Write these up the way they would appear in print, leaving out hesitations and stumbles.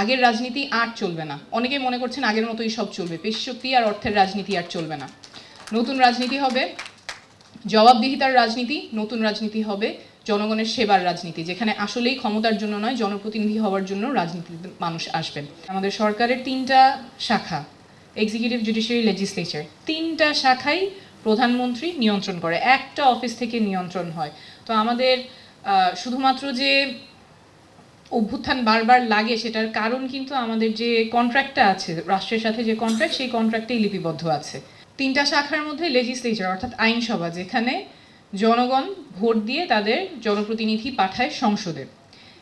আগের রাজনীতি আর চলবে না। অনেকে মনে করছেন আগের মতোই সব চলবে, পেশশক্তি আর অর্থের রাজনীতি আর চলবে না। নতুন রাজনীতি হবে জবাবদিহিতার রাজনীতি, নতুন রাজনীতি হবে জনগণের সেবার রাজনীতি, যেখানে আসলেই ক্ষমতার জন্য নয় জনপ্রতিনিধি হওয়ার জন্য রাজনীতিতে মানুষ আসবেন। আমাদের সরকারের 3টা শাখা, এক্সিকিউটিভ, জুডিশিয়ারি, লেজিসলেচার, 3টা শাখাই প্রধানমন্ত্রী নিয়ন্ত্রণ করে, একটা অফিস থেকে নিয়ন্ত্রণ হয়। তো আমাদের শুধুমাত্র যে অভ্যুত্থান বারবার লাগে সেটার কারণ কিন্তু আমাদের যে কন্ট্রাক্টটা আছে, রাষ্ট্রের সাথে যে কন্ট্রাক্ট, সেই কন্ট্রাক্টেই লিপিবদ্ধ আছে। 3টা শাখার মধ্যে লেজিসলেচার অর্থাৎ আইনসভা, যেখানে জনগণ ভোট দিয়ে তাদের জনপ্রতিনিধি পাঠায় সংসদে।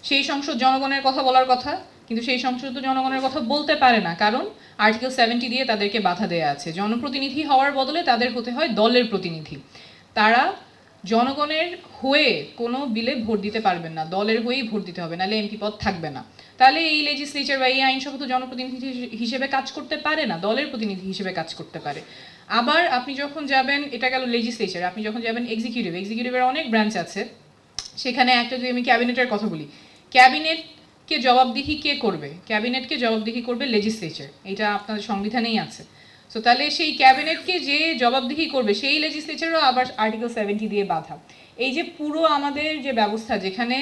সেই সংসদ জনগণের কথা বলার কথা, কিন্তু সেই সংসদ তো জনগণের কথা বলতে পারে না, কারণ আর্টিকেল 70 দিয়ে তাদেরকে বাধা দেয়া আছে। জনপ্রতিনিধি হওয়ার বদলে তাদের হতে হয় দলের প্রতিনিধি। তারা জনগণের হয়ে কোনো বিলে ভোট দিতে পারবেন না, দলের হয়েই ভোট দিতে হবে, নাহলে এমপি পদ থাকবে না। তাহলে এই লেজিসলেচার বা এই আইনসভা তো জনপ্রতিনিধি হিসেবে কাজ করতে পারে না, দলের প্রতিনিধি হিসেবে কাজ করতে পারে। আবার আপনি যখন যাবেন, এটা গেল লেজিসলেচার, আপনি যখন যাবেন এক্সিকিউটিভের অনেক ব্রাঞ্চ আছে। সেখানে একটা যদি আমি ক্যাবিনেটের কথা বলি, ক্যাবিনেটকে জবাবদিহি কে করবে? ক্যাবিনেটকে জবাবদিহি করবে লেজিসলেচার, এটা আপনাদের সংবিধানেই আছে। সো তাহলে সেই ক্যাবিনেটকে যে জবাবদিহি করবে সেই লেজিসলেচারও আবার আর্টিকেল 70 দিয়ে বাধা। এই যে পুরো আমাদের যে ব্যবস্থা, যেখানে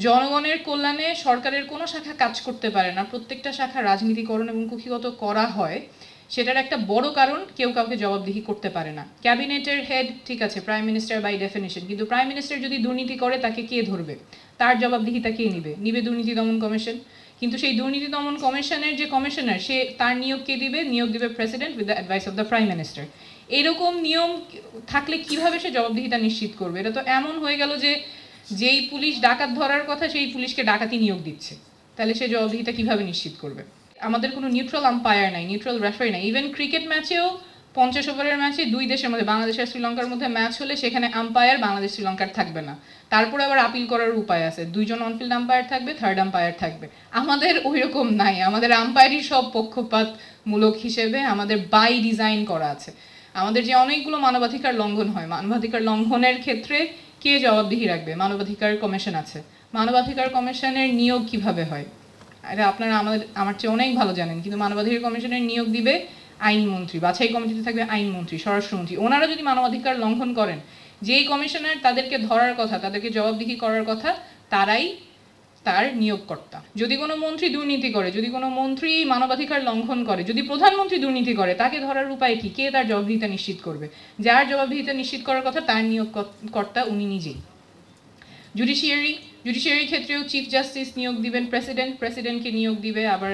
জনগণের কল্যাণে সরকারের কোনো শাখা কাজ করতে পারে না, প্রত্যেকটা শাখা রাজনীতিকরণ এবং কুক্ষিগত করা হয়, সেটার একটা বড় কারণ কেউ কাউকে জবাবদিহি করতে পারে না। ক্যাবিনেটের হেড ঠিক আছে, প্রাইম মিনিস্টার বাই ডেফিনিশন, কিন্তু প্রাইম মিনিস্টার যদি দুর্নীতি করে তাকে কে ধরবে? তার জবাবদিহিতা কে নিবে দুর্নীতি দমন কমিশন। কিন্তু সেই দুর্নীতি দমন কমিশনের যে কমিশনার, সে তার নিয়োগ কে দিবে? নিয়োগ দিবে president with the advice of the prime minister. এরকম নিয়ম থাকলে কিভাবে সে জবাবদিহিতা নিশ্চিত করবে? এটা তো এমন হয়ে গেল যে যেই পুলিশ ডাকাত ধরার কথা সেই পুলিশকে ডাকাতি নিয়োগ দিচ্ছে, তাহলে সে জবাবদিহিতা কিভাবে নিশ্চিত করবে? আমাদের কোনো নিউট্রাল আম্পায়ার নাই, নিউট্রাল রেফারি নাই। ইভেন ক্রিকেট ম্যাচেও 50 ওভারের ম্যাচে দুই দেশের মধ্যে, বাংলাদেশ আর শ্রীলঙ্কার মধ্যে ম্যাচ হলে সেখানে আম্পায়ার বাংলাদেশ শ্রীলঙ্কার থাকবে না, তারপরে আবার আপিল করার উপায় আছে, 2জন অনফিল্ড আম্পায়ার থাকবে, থার্ড আম্পায়ার থাকবে। আমাদের ওই রকম নাই, আমাদের আম্পায়ারই সব পক্ষপাতমূলক হিসেবে আমাদের বাই ডিজাইন করা আছে। আমাদের যে অনেকগুলো মানবাধিকার লঙ্ঘন হয়, মানবাধিকার লঙ্ঘনের ক্ষেত্রে কে জবাবদিহি রাখবে? মানবাধিকার কমিশন আছে। মানবাধিকার কমিশনের নিয়োগ কিভাবে হয়? এটা আপনারা আমার চেয়ে অনেক ভালো জানেন, কিন্তু মানবাধিকার কমিশনের নিয়োগ দিবে আইনমন্ত্রী, বাছাই কমিটিতে থাকবে আইনমন্ত্রী, স্বরাষ্ট্রমন্ত্রী। ওনারা যদি মানবাধিকার লঙ্ঘন করেন, যেই কমিশনার তাদেরকে ধরার কথা, তাদেরকে জবাবদিহি করার কথা, তারাই তার নিয়োগকর্তা। যদি কোনো মন্ত্রী দুর্নীতি করে, যদি কোনো মন্ত্রী মানবাধিকার লঙ্ঘন করে, যদি প্রধানমন্ত্রী দুর্নীতি করে, তাকে ধরার উপায় কি? কে তার জবাবদিহিতা নিশ্চিত করবে? যার জবাবদিহিতা নিশ্চিত করার কথা তার নিয়োগকর্তা উনি নিজেই। জুডিশিয়ারি ক্ষেত্রেও চিফ জাস্টিস নিয়োগ দিবেন প্রেসিডেন্টকে নিয়োগ দিবে আবার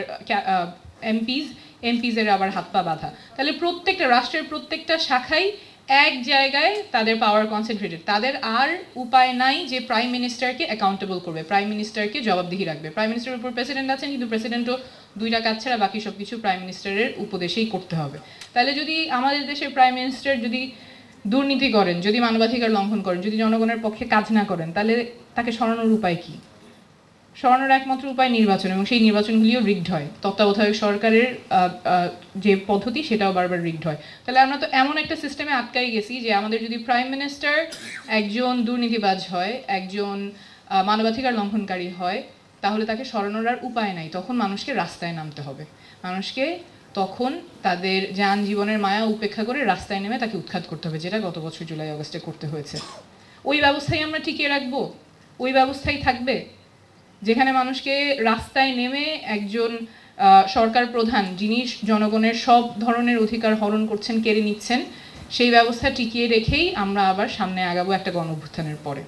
এমপিজের আবার হাত পা বাঁধা। তাহলে প্রত্যেকটা রাষ্ট্রের প্রত্যেকটা শাখাই এক জায়গায় তাদের পাওয়ার কনসেন্ট্রেটেড। তাদের আর উপায় নাই যে প্রাইম মিনিস্টারকে অ্যাকাউন্টেবল করবে, প্রাইম মিনিস্টারকে জবাবদিহি রাখবে। প্রাইম মিনিস্টারের উপর প্রেসিডেন্ট আছেন, কিন্তু প্রেসিডেন্টও 2টা কাজ ছাড়া বাকি সব কিছু প্রাইম মিনিস্টারের উপদেশেই করতে হবে। তাহলে যদি আমাদের দেশের প্রাইম মিনিস্টার যদি দুর্নীতি করেন, যদি মানবাধিকার লঙ্ঘন করেন, যদি জনগণের পক্ষে কাজ না করেন, তাহলে তাকে সরানোর উপায় কি? সরানোর একমাত্র উপায় নির্বাচন, এবং সেই নির্বাচনগুলিও রিগড হয়। তত্ত্বাবধায়ক সরকারের যে পদ্ধতি সেটাও বারবার রিগড হয়। তাহলে আমরা তো এমন একটা সিস্টেমে আটকাই গেছি যে আমাদের যদি প্রাইম মিনিস্টার একজন দুর্নীতিবাজ হয়, একজন মানবাধিকার লঙ্ঘনকারী হয়, তাহলে তাকে সরানোর আর উপায় নাই। তখন মানুষকে রাস্তায় নামতে হবে, মানুষকে তখন তাদের যান জীবনের মায়া উপেক্ষা করে রাস্তায় নেমে তাকে উৎখাত করতে হবে, যেটা গত বছর জুলাই আগস্টে করতে হয়েছে। ওই ব্যবস্থাই আমরা টিকিয়ে রাখবো, ওই ব্যবস্থাই থাকবে যেখানে মানুষকে রাস্তায় নেমে একজন সরকার প্রধান, যিনি জনগণের সব ধরনের অধিকার হরণ করছেন, কেড়ে নিচ্ছেন, সেই ব্যবস্থা টিকিয়ে রেখেই আমরা আবার সামনে আগাবো একটা গণঅভ্যুত্থানের পরে।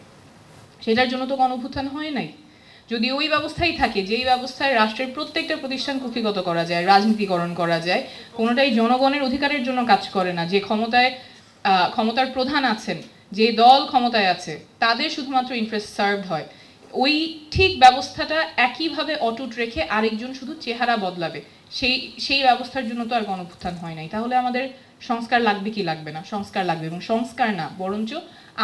সেটার জন্য তো গণঅভ্যুত্থান হয় নাই। যদি ওই ব্যবস্থাই থাকে, যেই ব্যবস্থায় রাষ্ট্রের প্রত্যেকটা প্রতিষ্ঠান কুক্ষিগত করা যায়, রাজনীতিকরণ করা যায়, কোনোটাই জনগণের অধিকারের জন্য কাজ করে না, যে ক্ষমতার প্রধান আছেন, যে দল ক্ষমতায় আছে, তাদের শুধুমাত্র ইন্টারেস্ট সার্ভড হয়, ওই ঠিক ব্যবস্থাটা একইভাবে অটুট রেখে আরেকজন শুধু চেহারা বদলাবে, সেই ব্যবস্থার জন্য তো আর গণঅভ্যুত্থান হয় নাই। তাহলে আমাদের সংস্কার লাগবে কি লাগবে না? সংস্কার লাগবে, এবং সংস্কার না বরঞ্চ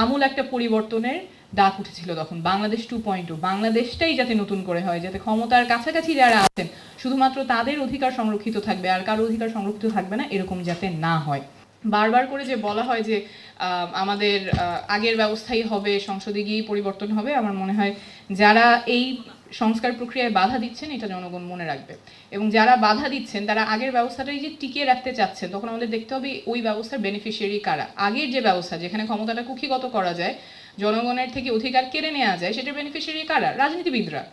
আমূল একটা পরিবর্তনের ডাক উঠেছিল তখন, বাংলাদেশ 2.0। বাংলাদেশটাই যাতে নতুন করে হয়, যাতে ক্ষমতার কাছাকাছি যারা আছেন শুধুমাত্র তাদের অধিকার সংরক্ষিত থাকবে, আর কারো অধিকার সংরক্ষিত থাকবে না, এরকম যাতে না হয়। বারবার করে যে বলা হয় যে আমাদের আগের ব্যবস্থাই হবে, সংসদে গিয়েই পরিবর্তন হবে, আমার মনে হয় যারা এই সংস্কার প্রক্রিয়ায় বাধা দিচ্ছেন, এটা জনগণ মনে রাখবে। এবং যারা বাধা দিচ্ছেন তারা আগের ব্যবস্থাটাই যে টিকিয়ে রাখতে চাচ্ছেন, তখন আমাদের দেখতে হবে ওই ব্যবস্থার বেনিফিশিয়ারি কারা। আগের যে ব্যবস্থা, যেখানে ক্ষমতাটা কুক্ষিগত করা যায়, জনগণের থেকে অধিকার কেড়ে নেওয়া যায়, সেটার বেনিফিশিয়ারি কারা? রাজনীতিবিদরা,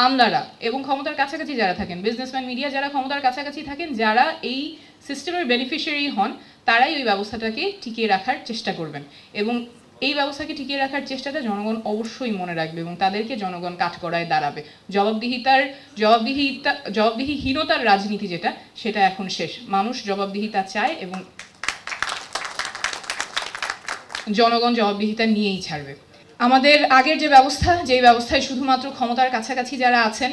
আমলারা এবং ক্ষমতার কাছাকাছি যারা থাকেন, বিজনেসম্যান, মিডিয়া, যারা ক্ষমতার কাছাকাছি থাকেন, যারা এই সিস্টেমের বেনিফিশিয়ারি হন, তারাই ওই ব্যবস্থাটাকে টিকিয়ে রাখার চেষ্টা করবেন। এবং এই ব্যবস্থাকে টিকিয়ে রাখার চেষ্টাটা জনগণ অবশ্যই মনে রাখবে এবং তাদেরকে জনগণ কাঠগড়ায় দাঁড়াবে। জবাবদিহিহীনতার রাজনীতি যেটা, সেটা এখন শেষ। মানুষ জবাবদিহিতা চায় এবং জনগণ জবাবদিহিতা নিয়েই ছাড়বে। আমাদের আগের যে ব্যবস্থা, যেই ব্যবস্থায় শুধুমাত্র ক্ষমতার কাছাকাছি যারা আছেন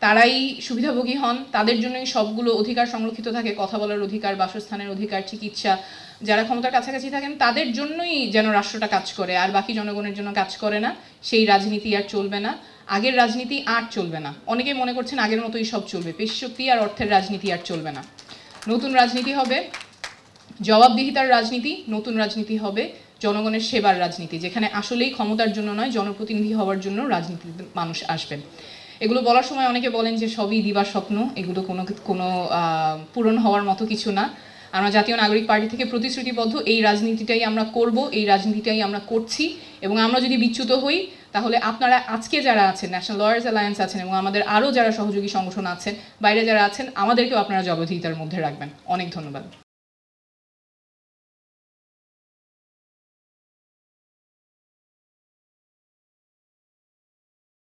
তারাই সুবিধাভোগী হন, তাদের জন্যই সবগুলো অধিকার সংরক্ষিত থাকে, কথা বলার অধিকার, বাসস্থানের অধিকার, চিকিৎসা, যারা ক্ষমতার কাছাকাছি থাকেন তাদের জন্যই যেন রাষ্ট্রটা কাজ করে, আর বাকি জনগণের জন্য কাজ করে না, সেই রাজনীতি আর চলবে না। আগের রাজনীতি আর চলবে না। অনেকেই মনে করছেন আগের মতোই সব চলবে, পেশশক্তি আর অর্থের রাজনীতি আর চলবে না। নতুন রাজনীতি হবে জবাবদিহিতার রাজনীতি, নতুন রাজনীতি হবে জনগণের সেবার রাজনীতি, যেখানে আসলেই ক্ষমতার জন্য নয়, জনপ্রতিনিধি হওয়ার জন্য রাজনীতিতে মানুষ আসবেন। এগুলো বলার সময় অনেকে বলেন যে সবই দিবা স্বপ্ন, এগুলো কোনো পূরণ হওয়ার মতো কিছু না। আমরা জাতীয় নাগরিক পার্টি থেকে প্রতিশ্রুতিবদ্ধ, এই রাজনীতিটাই আমরা করব, এই রাজনীতিটাই আমরা করছি। এবং আমরা যদি বিচ্যুত হই, তাহলে আপনারা আজকে যারা আছেন, ন্যাশনাল লয়ার্স অ্যালায়েন্স আছেন এবং আমাদের আরও যারা সহযোগী সংগঠন আছেন, বাইরে যারা আছেন, আমাদেরকেও আপনারা জবাবদিহিতার মধ্যে রাখবেন। অনেক ধন্যবাদ।